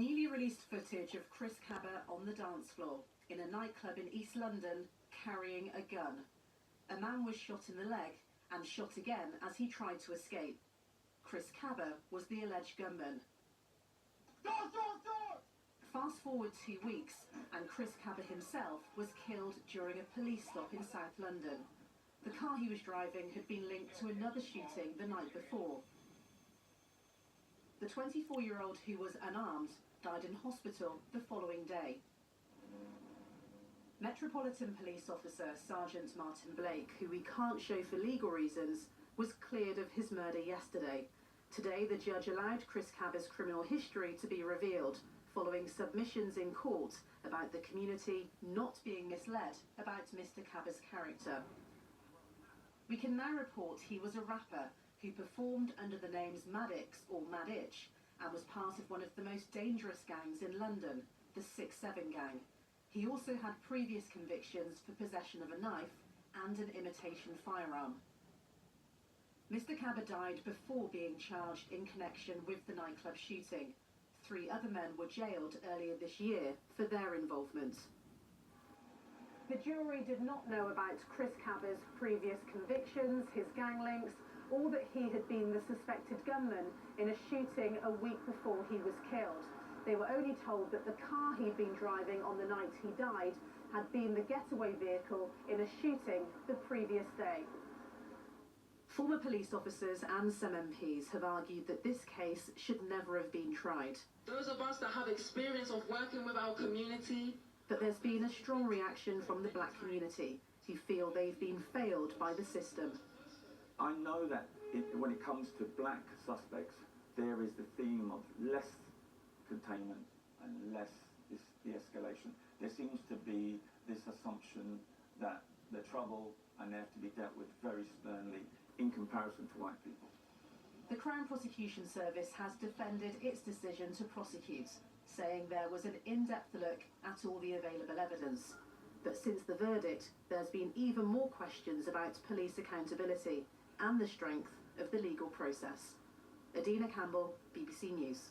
Newly released footage of Chris Kaba on the dance floor in a nightclub in East London carrying a gun. A man was shot in the leg and shot again as he tried to escape. Chris Kaba was the alleged gunman. Fast forward 2 weeks and Chris Kaba himself was killed during a police stop in South London. The car he was driving had been linked to another shooting the night before. The 24-year-old, who was unarmed, died in hospital the following day. Metropolitan Police Officer Sergeant Martin Blake, who we can't show for legal reasons, was cleared of his murder yesterday. Today, the judge allowed Chris Kaba's criminal history to be revealed, following submissions in court about the community not being misled about Mr. Kaba's character. We can now report he was a rapper who performed under the names Maddox or Maditch and was part of one of the most dangerous gangs in London, the 6-7 gang. He also had previous convictions for possession of a knife and an imitation firearm. Mr. Kaba died before being charged in connection with the nightclub shooting. 3 other men were jailed earlier this year for their involvement. The jury did not know about Chris Kaba's previous convictions, his gang links, or that he had been the suspected gunman in a shooting a week before he was killed. They were only told that the car he'd been driving on the night he died had been the getaway vehicle in a shooting the previous day. Former police officers and some MPs have argued that this case should never have been tried. Those of us that have experience of working with our community. But there's been a strong reaction from the black community, who feel they've been failed by the system. I know that when it comes to black suspects, there is the theme of less containment and less de-escalation. There seems to be this assumption that they're trouble and they have to be dealt with very sternly in comparison to white people. The Crown Prosecution Service has defended its decision to prosecute, saying there was an in-depth look at all the available evidence. But since the verdict, there's been even more questions about police accountability and the strength of the legal process. Adina Campbell, BBC News.